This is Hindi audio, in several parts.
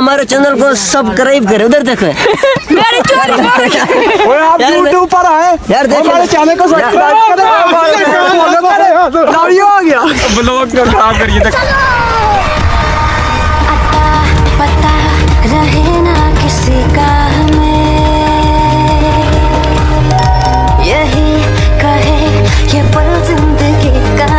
हमारे चैनल को सब्सक्राइब करें। उधर देखो मेरी चोरी आप यूट्यूब पर आए यार, देखो हमारे चैनल को सब्सक्राइब करें। हो गया ब्लॉग खराब करिए पता रहे ना किसी का हमें, यही कहे ये पल जिंदगी का।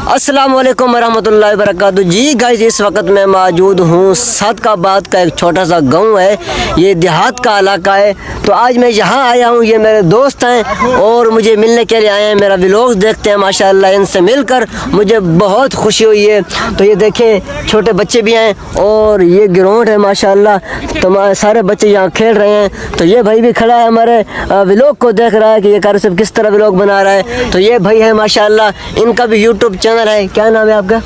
अस्सलाम वालेकुम रहमतुल्लाहि वबरकातुहू। जी गाइस, इस वक्त मैं मौजूद हूँ सादकाबाद का एक छोटा सा गांव है, ये देहात का इलाका है। तो आज मैं यहाँ आया हूँ, ये मेरे दोस्त हैं और मुझे मिलने के लिए आए हैं, मेरा व्लॉग देखते हैं। माशाल्लाह इनसे मिलकर मुझे बहुत खुशी हुई है। तो ये देखें, छोटे बच्चे भी हैं और ये ग्राउंड है माशाल्लाह, तो सारे बच्चे यहाँ खेल रहे हैं। तो ये भाई भी खड़ा है, हमारे व्लॉग को देख रहा है कि ये कार सब किस तरह व्लॉग बना रहा है। तो ये भाई है माशाल्लाह, इनका भी यूट्यूब चैनल है। क्या नाम है आपका?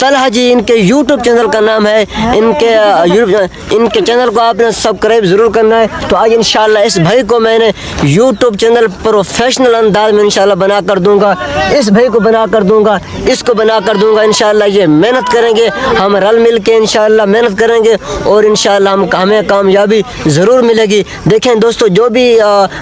तलहा जी इनके यूट्यूब चैनल का नाम है। इनके चैनल को आपने सब्सक्राइब ज़रूर करना है। तो आज इंशाल्लाह इस भाई को मैंने यूट्यूब चैनल प्रोफेशनल अंदाज में इंशाल्लाह बना कर दूंगा। इस भाई को बना कर दूंगा, इसको बना कर दूंगा। इंशाल्लाह ये मेहनत करेंगे, हम रल मिल के इंशाल्लाह मेहनत करेंगे और इंशाल्लाह हमें कामयाबी ज़रूर मिलेगी। देखें दोस्तों, जो भी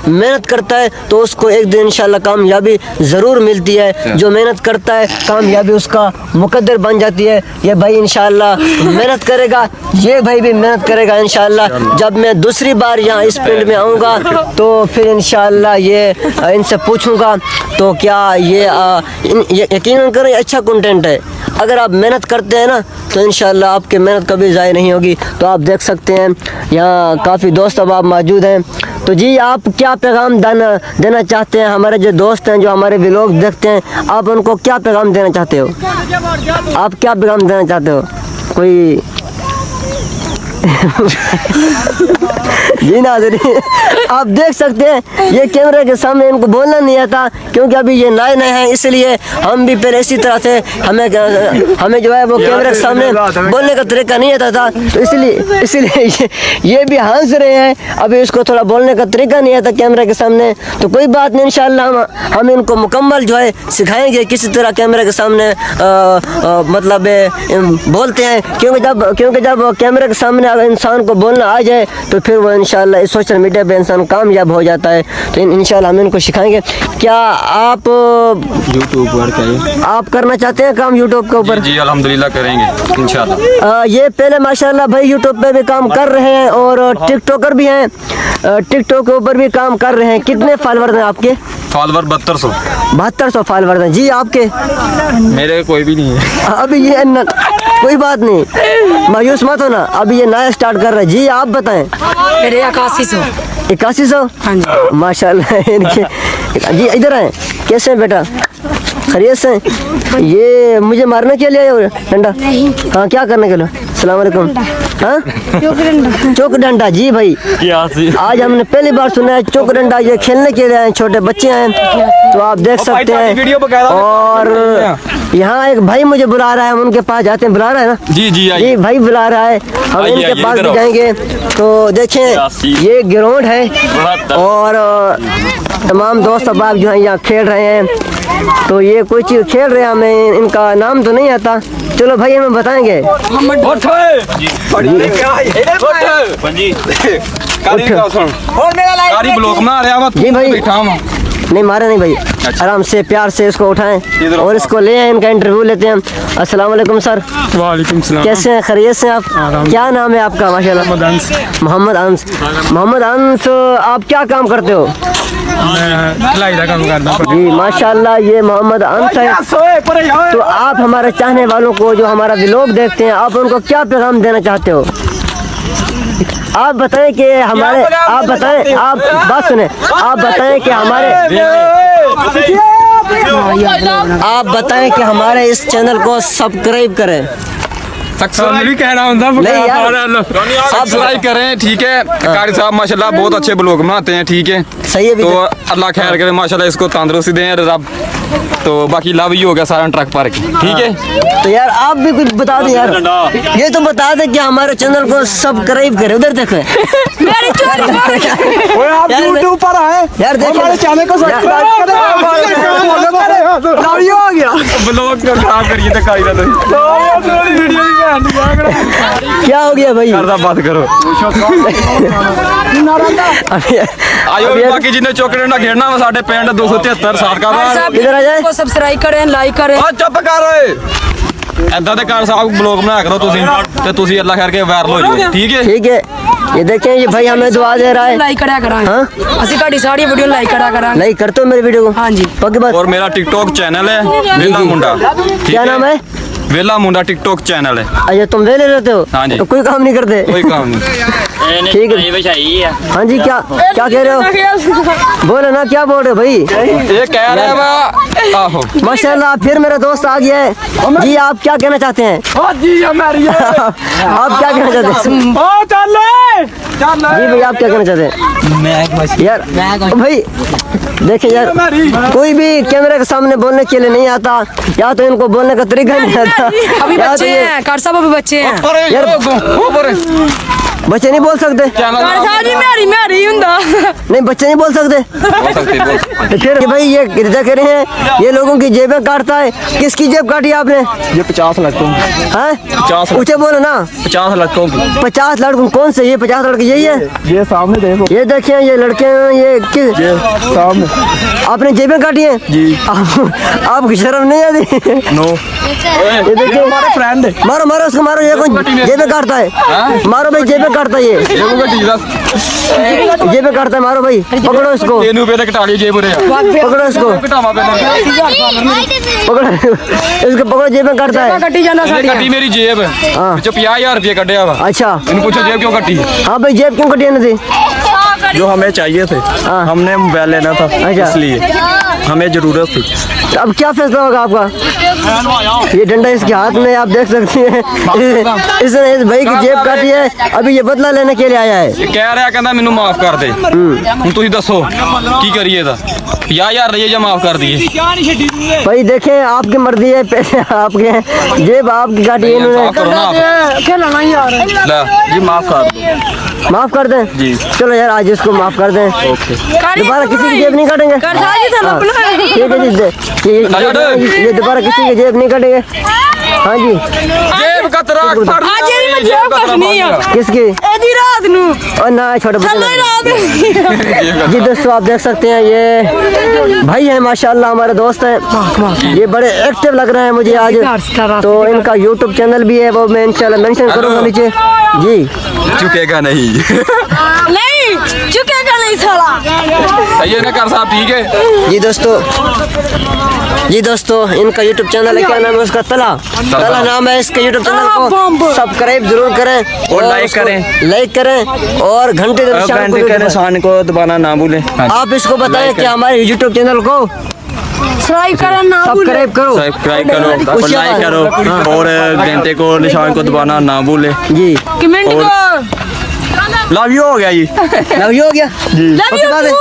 मेहनत करता है तो उसको एक दिन इंशाल्लाह कामयाबी ज़रूर मिलती है। जो मेहनत करता है कामयाबी उसका मुकद्दर बन जाती है। ये भाई इंशाल्लाह मेहनत करेगा, ये भाई भी मेहनत करेगा इंशाल्लाह। जब मैं दूसरी बार यहाँ इस फील्ड में आऊँगा तो फिर इंशाल्लाह ये इनसे पूछूँगा तो क्या ये यकीन करें अच्छा कंटेंट है। अगर आप मेहनत करते हैं ना तो इंशाल्लाह आपकी मेहनत कभी ज़ाय नहीं होगी। तो आप देख सकते हैं यहाँ काफ़ी दोस्त अब आप मौजूद हैं। तो जी, आप क्या पैगाम देना चाहते हैं हमारे जो दोस्त हैं, जो हमारे व्लॉग देखते हैं, आप उनको क्या पैगाम देना चाहते हो? आप क्या पैगाम देना चाहते हो? कोई जी नाज़रीन, आप देख सकते हैं ये कैमरे के सामने इनको बोलना नहीं आता, क्योंकि अभी ये नए नए हैं, इसलिए हम भी पहले इसी तरह से हमें जो है वो कैमरे के सामने बोलने का तरीका नहीं आता था। तो इसलिए ये भी हंस रहे हैं। अभी इसको थोड़ा बोलने का तरीका नहीं आता कैमरे के सामने। तो कोई बात नहीं, इंशाल्लाह हम इनको मुकम्मल जो है सिखाएंगे किसी तरह कैमरे के सामने मतलब बोलते हैं। क्योंकि जब कैमरे के सामने अगर इंसान को बोलना आ जाए तो फिर वो इंशाल्लाह इस सोशल मीडिया पे इंसान कामयाब हो जाता है। तो इंशाल्लाह हम इनको सिखाएंगे। क्या आप यूट्यूब पर आप करना चाहते हैं काम यूट्यूब के ऊपर? जी अल्हम्दुलिल्लाह करेंगे इंशाल्लाह। ये पहले माशाल्लाह भाई यूट्यूब पे भी काम कर रहे हैं और टिकटॉकर भी हैं, टिकटॉक के ऊपर भी काम कर रहे हैं। कितने फॉलोअर हैं आपके? फॉलोअर 7200 फॉलोअर हैं। जी आपके? मेरे कोई भी नहीं है अभी ये कोई बात नहीं, मायूस मत होना, अभी ये नया स्टार्ट कर रहे हैं। जी आप बताएं। मेरे 8100। 8100? हाँ जी माशाल्लाह। इनके जी इधर आए, कैसे हैं बेटा? खैरियत से? ये मुझे मारने के लिए डंडा? हाँ, क्या करने के लिए? अस्सलाम वालेकुम। हाँ, चौक डंडा। जी भाई, आज हमने पहली बार सुना है चौक डंडा। ये खेलने के लिए आए, छोटे बच्चे हैं, तो आप देख सकते हैं। और यहाँ एक भाई मुझे बुला रहा है, हम उनके पास जाते हैं। बुला रहा है ना? जी भाई बुला रहा है, हम इनके पास भी जाएंगे। तो देखें ये ग्राउंड है और तमाम दोस्त अब जो हैं यहाँ खेल रहे हैं। तो ये कोई चीज़ खेल रहे हैं, हमें इनका नाम तो नहीं आता। चलो भाई हमें बताएंगे। जी भाई, नहीं मारे नहीं भाई। अच्छा। आराम से प्यार से इसको उठाएं और इसको ले आए, इनका इंटरव्यू लेते हैं। अस्सलाम वालेकुम सर। वालेकुम सलाम। कैसे हैं? खैरियत से आप? क्या नाम है आपका? माशाल्लाह। मोहम्मद अंस। मोहम्मद अंस, आप क्या काम करते हो? मैं सिलाई का काम करता हूं। जी माशाल्लाह, ये मोहम्मद अंस है। तो आप हमारे चाहने वालों को जो हमारा व्लॉग देखते हैं, आप उनको क्या पैगाम देना चाहते हो? आप बताएं कि हमारे आप बात सुने, आप बताएं कि हमारे इस चैनल को सब्सक्राइब करें। भी कह रहा हूँ सब्सक्राइब करें, ठीक है। कारी साहब माशाल्लाह बहुत अच्छे ब्लॉग बनाते हैं, ठीक है। सही है। तो अल्लाह खैर करे, माशाल्लाह इसको तंदुरुस्ती दें रब। तो बाकी लव ही हो गया सारा ट्रक पार्क, ठीक है। तो यार आप भी कुछ बता दें यार, ये तो बता दें कि हमारे चैनल को सब्सक्राइब करें। उधर देखो मेरी चोरी आप यूट्यूब पर आए यार, देखो हमारे चैनल को सब्सक्राइब करें। हो गया ब्लॉग खराब करिए तो कारी वीडियो क्या हो गया भाई? करदा बात करो आयो भी बाकी जिन्हें चौकड़े ना खेड़ना वा साडे पिंड 273 सारका बार इधर आ जाए। को सब्सक्राइब करें, लाइक करें। ਆ ਚੁੱਪ ਕਰ ਓਏ ਐਦਾਂ ਦੇ ਕਰ ਸਾਹਿਬ ਬਲੌਗ ਬਣਾਇਆ ਕਰੋ ਤੁਸੀਂ ਤੇ ਤੁਸੀਂ ਅੱਲਾ ਕਰਕੇ ਵਾਇਰਲ ਹੋ ਜਾਓ ਠੀਕ ਹੈ ठीक है, ये देखें ये भाई हमें दुआ दे रहा है। ਲਾਈਕ ਕਰਿਆ ਕਰਾਂਗੇ। हाँ? ਅਸੀਂ ਤੁਹਾਡੀ ਸਾਰੀ ਵੀਡੀਓ ਲਾਈਕ ਕਰਿਆ ਕਰਾਂਗੇ। नहीं करते हो मेरी वीडियो को? हाँ जी। पक्की बात। और मेरा टिकटॉक चैनल है वेला मुंडा ठीक क्या नाम है? वेला मुंडा टिकटॉक चैनल है अच्छा तुम वेले रहते हो? हाँ जी। तो कोई काम नहीं करते? कोई काम नहीं ठीक है। हाँ जी, क्या क्या कह रहे हो? बोलो ना, क्या बोल रहे हो भाई? ये कह रहा है वा आहो माशाल्लाह, फिर मेरा दोस्त आ गया है जी। आप क्या कहना चाहते हैं? आप क्या कहना चाहते हैं? ओ चल जी भाई, आप क्या कहना चाहते हैं? यार भाई देखिए यार, कोई भी कैमरे के सामने बोलने के लिए नहीं आता, या तो इनको बोलने का तरीका नहीं आता, अभी या तो बच्चे ये हैं, कार साहब अभी बच्चे हैं। यार बच्चे नहीं बोल सकते? कार साहब जी मेरी हुंदा। नहीं, बच्चे नहीं बोल सकते। बोल सकते बोल तो फिर भाई ये इर्जा कह रहे हैं ये लोगों की जेबें काटता है। किसकी जेब काटी आपने? ये 50 लड़कों की। हैं? 50 ऊंचे बोलो ना। 50 लड़कों की। 50 लड़कों? कौन से ये 50 लड़के? यही है? ये सामने देखो, ये देखिए, ये लड़के हैं, ये किस ये सामने। आपने जेबें काटी हैं? जी। आपकी शर्म नहीं आती? नो, ये देखिए, हमारे फ्रेंड है। मारो मारो उसको, मारो। ये कौन जेबें काटता है? मारो भाई, जेबें काटता है ये। जेबें काटता है, मारो भाई। पकड़ो इसको, ਇਹਨੂੰ ਪੇ ਘਟਾ ਲਈ ਜੇ ਬੁਰੇ पकड़ो इसको, ਘਟਾਵਾ ਪੇ पकड़ो इसको, पकड़ो। जेबें काटता है। कटी जाना ਇਹਨੇ साड़ियाँ। ਕੱਟੀ ਮੇਰੀ ਜੇਬ हाँ। ਵਿੱਚੋਂ 50000 ਰੁਪਏ ਕੱਢਿਆ ਵਾ अच्छा, ਇਹਨੂੰ ਪੁੱਛੋ ਜੇਬ ਕਿਉਂ ਕੱਟੀ हाँ भाई, जेब क्यों कटी नहीं थी? जो हमें चाहिए थे, हाँ। हमने मोबाइल लेना था, अच्छा। इसलिए हमें जरूरत थी। तो अब क्या फैसला होगा आपका? ये डंडा इसके हाथ में, आप देख सकते हैं। इसने इस भाई की जेब काटी है, अभी ये बदला लेने के लिए आया है। ਇਹ ਕਹਿ ਰਿਹਾ ਕਹਿੰਦਾ ਮੈਨੂੰ ਮਾਫ ਕਰ ਦੇ ਹੁਣ ਤੁਸੀਂ ਦੱਸੋ ਕੀ ਕਰੀਏ ਇਹਦਾ 50000 ਲਈਏ ਜਾਂ ਮਾਫ ਕਰ ਦਈਏ भाई देखें, आपकी मर्जी है, पैसे आपके हैं, जेब आपकी काटी है माफ करो इन्होंने। ना आप खेलना नहीं यार। ਲੈ जी माफ कर दो। माफ कर दें? जी। चलो यार, आज इसको माफ कर दें। दोबारा किसी की जेब नहीं काटेंगे। कार साहब जी हाँ, तो ठीक है जी, ये दोबारा किसी की जेब नहीं काटेंगे। हाँ जी। जेब कतरा फड़ आज ये मैं जेब कटनी है। किसकी? एदी रात नू और ना छोटे चलो बच्चे। रात। जी दोस्तों, आप देख सकते हैं ये भाई है माशाल्लाह, हमारे दोस्त हैं। ये बड़े एक्टिव लग रहे हैं मुझे आज। तो इनका YouTube चैनल भी है, वो मैं इंशाल्लाह मेंशन करूंगा नीचे। जी झुकेगा नहीं नहीं झुकेगा नहीं साला। सही है ना कर साहब ठीक है जी दोस्तों, इनका YouTube चैनल है, क्या नाम है उसका? तला नाम है इसके YouTube चैनल को। सब्सक्राइब जरूर करें और लाइक करें। लाइक करें और घंटे के निशान को घंटे भी के दबाएं। निशान को दबाना ना भूलें। आप इसको बताएं कि हमारे YouTube चैनल को सब्सक्राइब करना ना भूलें। सब्सक्राइब करो। सब्सक्राइब करो और कुछ लाइक करो और घंटे को निशान को दबाना ना भूलें। जी, कमेंट और- को लव यू हो गया जी। लव यू हो गया। लव पक्की बात है? यू।